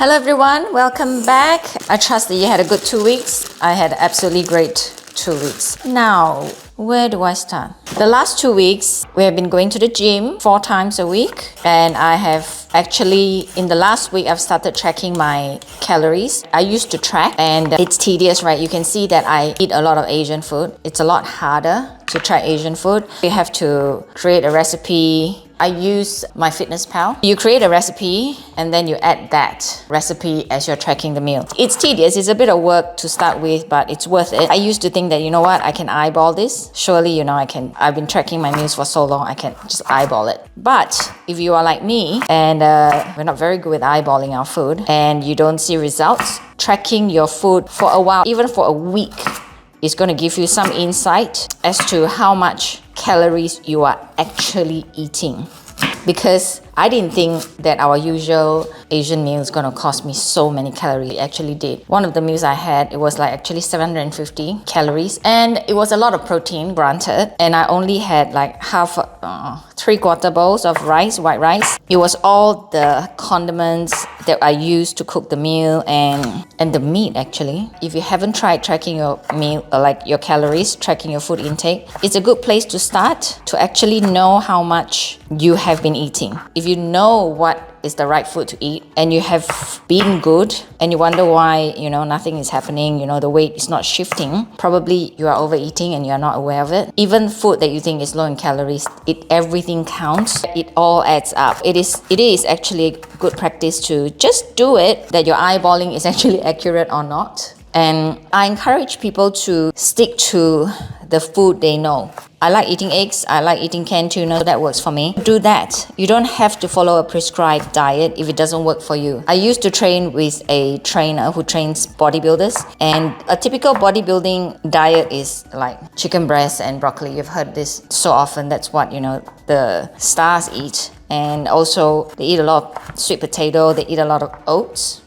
Hello everyone, welcome back. I trust that you had a good 2 weeks. I had absolutely great 2 weeks. Now, where do I start? The last 2 weeks, we have been going to the gym 4 times a week, and I have actually, in the last week, I've started tracking my calories. I used to track, and it's tedious, right? You can see that I eat a lot of Asian food. It's a lot harder to track Asian food. You have to create a recipe. I use MyFitnessPal. You create a recipe and then you add that recipe as you're tracking the meal. It's tedious, it's a bit of work to start with, but it's worth it. I used to think that, you know what, I can eyeball this. Surely, I can. I've been tracking my meals for so long, I can just eyeball it. But if you are like me and we're not very good with eyeballing our food and you don't see results, tracking your food for a while, even for a week, is going to give you some insight as to how much calories you are actually eating. Because I didn't think that our usual Asian meal is going to cost me so many calories. It actually did. One of the meals I had, it was like actually 750 calories, and it was a lot of protein, granted, and I only had like half, 3/4 bowls of rice, white rice. It was all the condiments that I used to cook the meal and the meat actually. If you haven't tried tracking your meal, like your calories, tracking your food intake, it's a good place to start to actually know how much you have been eating. If you know what is the right food to eat and you have been good and you wonder why, nothing is happening, the weight is not shifting, probably you are overeating and you are not aware of it. Even food that you think is low in calories, everything counts. It all adds up. It is actually a good practice to just do it, that your eyeballing is actually accurate or not. And I encourage people to stick to the food they know. I like eating eggs, I like eating canned tuna, so that works for me. Do that. You don't have to follow a prescribed diet if it doesn't work for you. I used to train with a trainer who trains bodybuilders, and a typical bodybuilding diet is like chicken breast and broccoli. You've heard this so often. That's what, the stars eat. And also they eat a lot of sweet potato, they eat a lot of oats,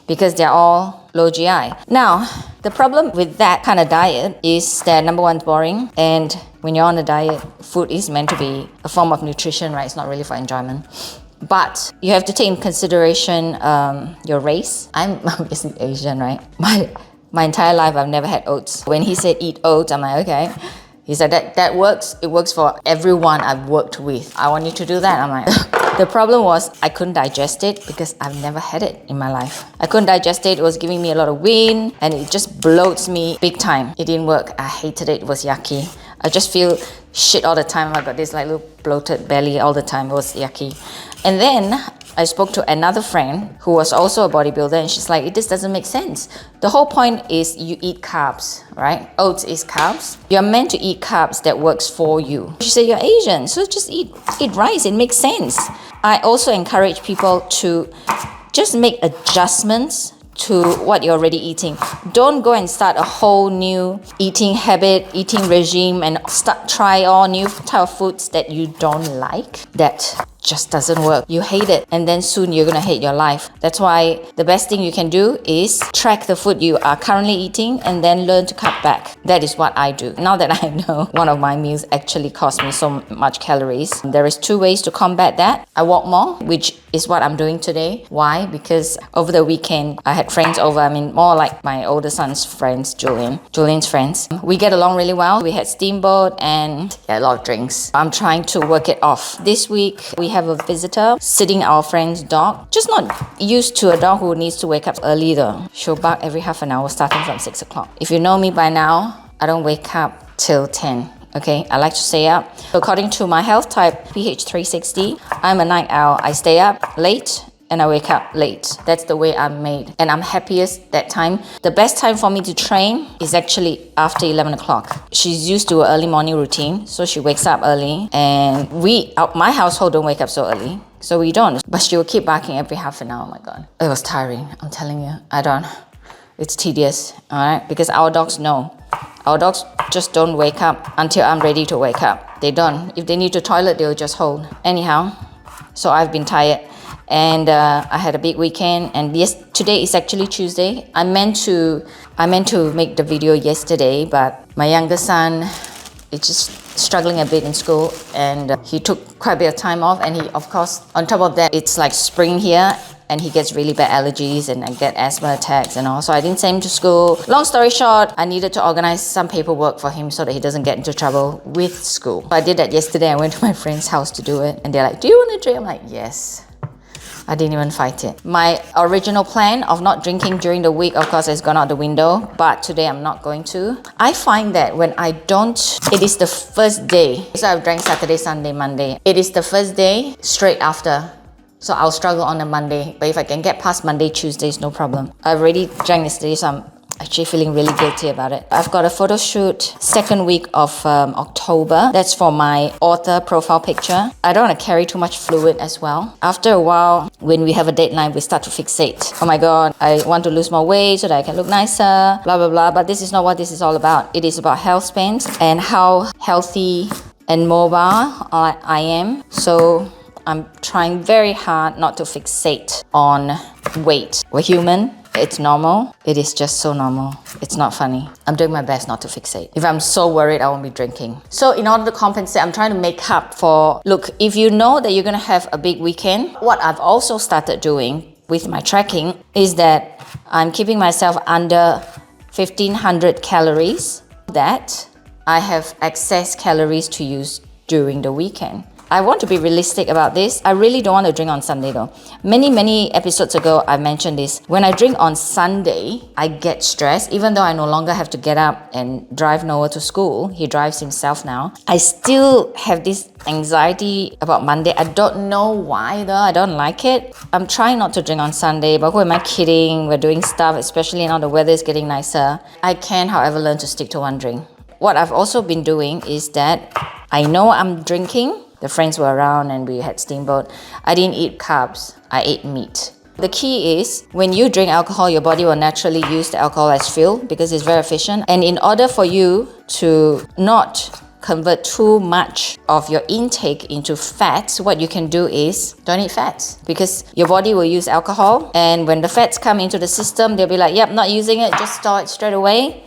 because they're all low GI. Now, the problem with that kind of diet is that number one, it's boring. And when you're on a diet, food is meant to be a form of nutrition, right? It's not really for enjoyment. But you have to take in consideration your race. I'm obviously Asian, right? My entire life, I've never had oats. When he said eat oats, I'm like, okay. He said that works. It works for everyone I've worked with. I want you to do that. I'm like, the problem was I couldn't digest it because I've never had it in my life. I couldn't digest it. It was giving me a lot of wind and it just bloats me big time. It didn't work. I hated it. It was yucky. I just feel shit all the time. I got this like little bloated belly all the time. It was yucky. And then I spoke to another friend who was also a bodybuilder, and she's like, this doesn't make sense. The whole point is you eat carbs, right? Oats is carbs. You're meant to eat carbs that works for you. She said, you're Asian, so just eat rice. It makes sense. I also encourage people to just make adjustments to what you're already eating. Don't go and start a whole new eating habit, eating regime, and try all new type of foods that you don't like. That just doesn't work. You hate it, and then soon you're gonna hate your life. That's why the best thing you can do is track the food you are currently eating and then learn to cut back. That is what I do. Now that I know one of my meals actually cost me so much calories, there is 2 ways to combat that. I walk more, which is what I'm doing today. Why? Because over the weekend, I had friends over. More like my older son's friends, Julian's friends. We get along really well. We had steamboat and a lot of drinks. I'm trying to work it off. This week, we have a visitor sitting our friend's dog. Just not used to a dog who needs to wake up early though. She'll bark every half an hour starting from 6 o'clock. If you know me by now, I don't wake up till 10. Okay, I like to stay up. According to my health type, PH360, I'm a night owl. I stay up late and I wake up late. That's the way I'm made. And I'm happiest that time. The best time for me to train is actually after 11 o'clock. She's used to an early morning routine, so she wakes up early. And my household don't wake up so early. So we don't. But she will keep barking every half an hour. Oh my God. It was tiring. I'm telling you. It's tedious. All right? Because our dogs know. Our dogs just don't wake up until I'm ready to wake up. They don't. If they need to toilet, they'll just hold. Anyhow, so I've been tired. And I had a big weekend, and yes, today is actually Tuesday. I meant to make the video yesterday, but my younger son is just struggling a bit in school, and he took quite a bit of time off, and he, of course, on top of that, it's like spring here and he gets really bad allergies and I get asthma attacks and all. So I didn't send him to school. Long story short, I needed to organize some paperwork for him so that he doesn't get into trouble with school. So I did that yesterday. I went to my friend's house to do it and they're like, do you want to drink? I'm like, yes. I didn't even fight it. My original plan of not drinking during the week, of course, has gone out the window, but today I'm not going to. I find that when I don't, it is the first day. So I've drank Saturday, Sunday, Monday. It is the first day straight after. So I'll struggle on a Monday, but if I can get past Monday, Tuesday is no problem. I've already drank yesterday, so I'm actually feeling really guilty about it. I've got a photo shoot second week of October. That's for my author profile picture. I don't want to carry too much fluid as well. After a while, when we have a deadline, we start to fixate. Oh my God, I want to lose more weight so that I can look nicer, blah, blah, blah. But this is not what this is all about. It is about health spans and how healthy and mobile I am. So I'm trying very hard not to fixate on weight. We're human. It's normal. It is just so normal. It's not funny. I'm doing my best not to fixate. If I'm so worried, I won't be drinking. So in order to compensate, I'm trying to make up for, look, if you know that you're going to have a big weekend, what I've also started doing with my tracking is that I'm keeping myself under 1500 calories, that I have excess calories to use during the weekend. I want to be realistic about this. I really don't want to drink on Sunday though. Many episodes ago, I mentioned this. When I drink on Sunday, I get stressed. Even though I no longer have to get up and drive Noah to school, he drives himself now. I still have this anxiety about Monday. I don't know why though. I don't like it. I'm trying not to drink on Sunday, but who am I kidding? We're doing stuff, especially now the weather is getting nicer. I can, however, learn to stick to one drink. What I've also been doing is that I know I'm drinking. The friends were around and we had steamboat. I didn't eat carbs, I ate meat. The key is when you drink alcohol, your body will naturally use the alcohol as fuel because it's very efficient. And in order for you to not convert too much of your intake into fats, what you can do is don't eat fats because your body will use alcohol. And when the fats come into the system, they'll be like, yep, not using it, just store it straight away.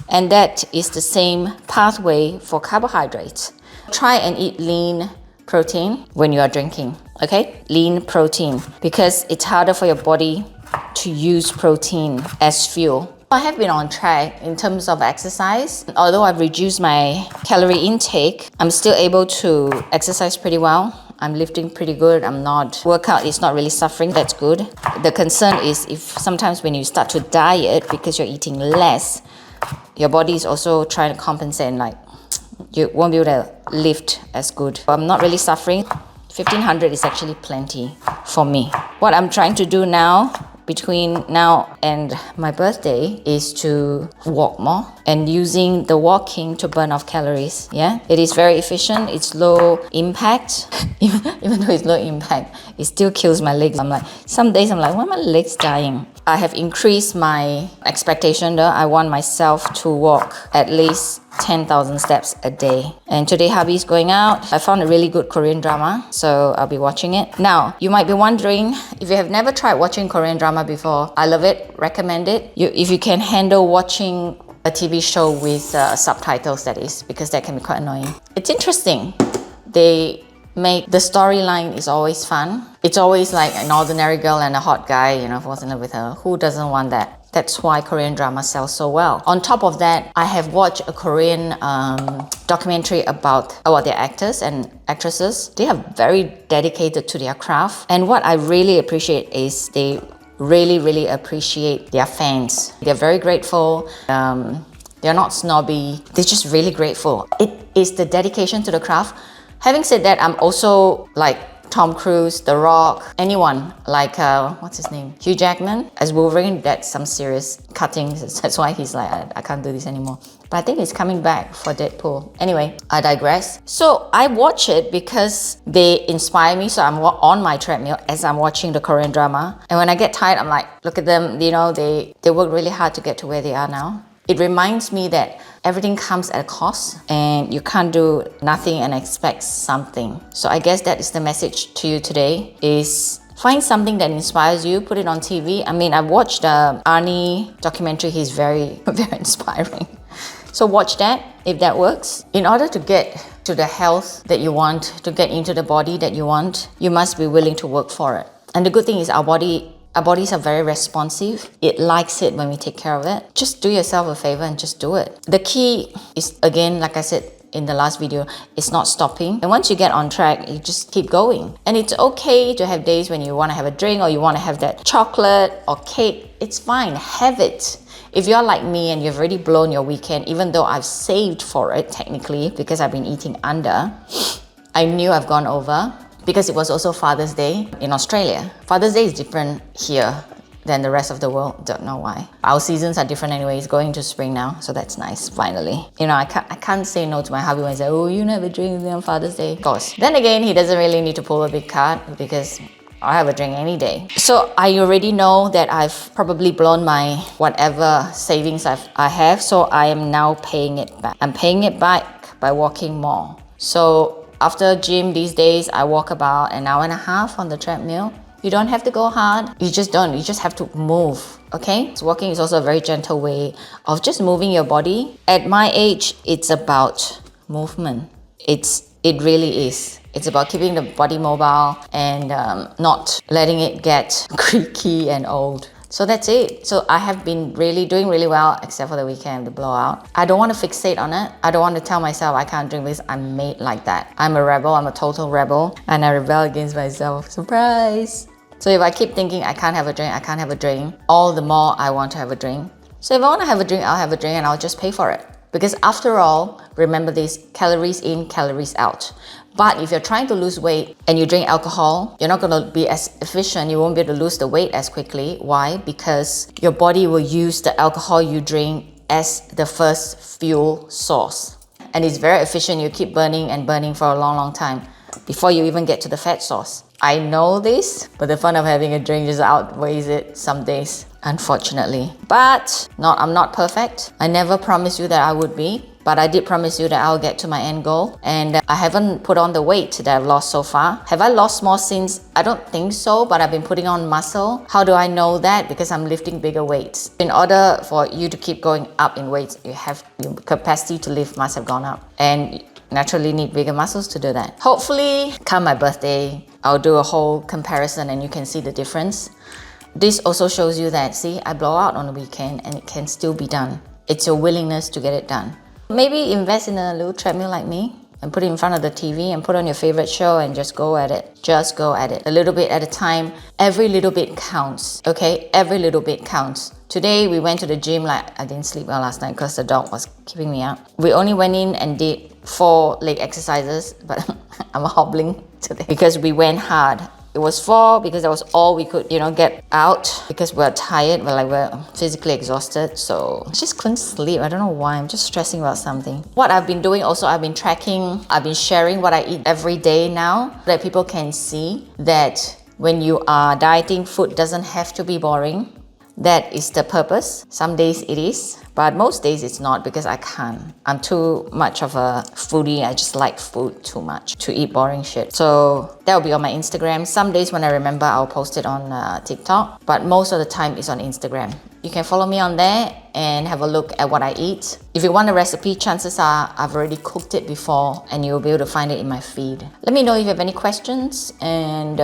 And that is the same pathway for carbohydrates. Try and eat lean protein when you are drinking, okay? Lean protein, because it's harder for your body to use protein as fuel. I have been on track in terms of exercise. Although I've reduced my calorie intake, I'm still able to exercise pretty well. I'm lifting pretty good. Workout is not really suffering. That's good. The concern is if sometimes when you start to diet because you're eating less, your body is also trying to compensate and like, you won't be able to lift as good. I'm not really suffering. 1500 is actually plenty for me. What I'm trying to do now, between now and my birthday, is to walk more and using the walking to burn off calories. Yeah, it is very efficient. It's low impact. Even though it's low impact, it still kills my legs. Some days I'm like, why are my legs dying? I have increased my expectation though. I want myself to walk at least 10,000 steps a day. And today hubby's going out. I found a really good Korean drama, so I'll be watching it. Now, you might be wondering, if you have never tried watching Korean drama before, I love it, recommend it. If you can handle watching a TV show with subtitles, that is, because that can be quite annoying. It's interesting. The storyline is always fun. It's always like an ordinary girl and a hot guy, falls in love with her. Who doesn't want that? That's why Korean drama sells so well. On top of that, I have watched a Korean documentary about their actors and actresses. They are very dedicated to their craft. And what I really appreciate is they really appreciate their fans. They're very grateful. They're not snobby. They're just really grateful. It is the dedication to the craft. Having said that, I'm also like Tom Cruise, The Rock, anyone like, what's his name? Hugh Jackman as Wolverine. That's some serious cutting. That's why he's like, I can't do this anymore. But I think he's coming back for Deadpool. Anyway, I digress. So I watch it because they inspire me. So I'm on my treadmill as I'm watching the Korean drama. And when I get tired, I'm like, look at them, they work really hard to get to where they are now. It reminds me that everything comes at a cost and you can't do nothing and expect something. So I guess that is the message to you today, is find something that inspires you, put it on TV. I've watched the Arnie documentary. He's very inspiring. So watch that if that works. In order to get to the health that you want, to get into the body that you want, you must be willing to work for it. And the good thing is our bodies are very responsive. It likes it when we take care of it. Just do yourself a favor and just do it. The key is, again, like I said in the last video, it's not stopping. And once you get on track, you just keep going. And it's okay to have days when you want to have a drink or you want to have that chocolate or cake. It's fine, have it. If you're like me and you've already blown your weekend, even though I've saved for it technically because I've been eating under, I knew I've gone over because it was also Father's Day in Australia. Father's Day is different here than the rest of the world. Don't know why. Our seasons are different anyway. It's going to spring now, so that's nice, finally. You know, I can't say no to my hubby when he says, oh, you never drink with me on Father's Day. Of course. Then again, he doesn't really need to pull a big card because I have a drink any day. So I already know that I've probably blown my whatever savings I have, so I am now paying it back. I'm paying it back by walking more. So after gym these days, I walk about an hour and a half on the treadmill. You don't have to go hard. You just don't. You just have to move, okay? So walking is also a very gentle way of just moving your body. At my age, it's about movement. It really is. It's about keeping the body mobile and not letting it get creaky and old. So that's it. So I have been doing really well, except for the weekend, the blowout. I don't want to fixate on it. I don't want to tell myself I can't drink because I'm made like that. I'm a rebel. I'm a total rebel. And I rebel against myself. Surprise! So if I keep thinking I can't have a drink, all the more I want to have a drink. So if I want to have a drink, I'll have a drink and I'll just pay for it. Because after all, remember this, calories in, calories out. But if you're trying to lose weight and you drink alcohol, you're not going to be as efficient. You won't be able to lose the weight as quickly. Why? Because your body will use the alcohol you drink as the first fuel source. And it's very efficient. You keep burning and burning for a long, long time before you even get to the fat source. I know this, but the fun of having a drink just outweighs it some days, unfortunately. But I'm not perfect. I never promised you that I would be, but I did promise you that I'll get to my end goal. And I haven't put on the weight that I've lost so far. Have I lost more since? I don't think so, but I've been putting on muscle. How do I know that? Because I'm lifting bigger weights. In order for you to keep going up in weights, your capacity to lift must have gone up. And naturally need bigger muscles to do that. Hopefully, come my birthday, I'll do a whole comparison and you can see the difference. This also shows you that, see, I blow out on the weekend and it can still be done. It's your willingness to get it done. Maybe invest in a little treadmill like me and put it in front of the TV and put on your favorite show and just go at it. Just go at it. A little bit at a time. Every little bit counts, okay? Every little bit counts. Today, we went to the gym, like I didn't sleep well last night because the dog was keeping me up. We only went in and did 4 leg exercises, but I'm hobbling today because we went hard. It was 4 because that was all we could, get out because we're tired, we're physically exhausted. So I just couldn't sleep. I don't know why. I'm just stressing about something. What I've been doing also, I've been tracking, I've been sharing what I eat every day now so that people can see that when you are dieting, food doesn't have to be boring. That is the purpose. Some days it is, but most days it's not because I can't. I'm too much of a foodie. I just like food too much to eat boring shit. So that will be on my Instagram. Some days when I remember, I'll post it on TikTok, but most of the time it's on Instagram. You can follow me on there and have a look at what I eat. If you want a recipe, chances are I've already cooked it before and you'll be able to find it in my feed. Let me know if you have any questions and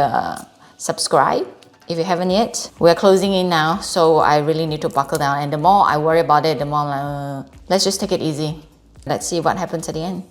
subscribe if you haven't yet. We're closing in now, so I really need to buckle down. And the more I worry about it, the more I'm like, let's just take it easy. Let's see what happens at the end.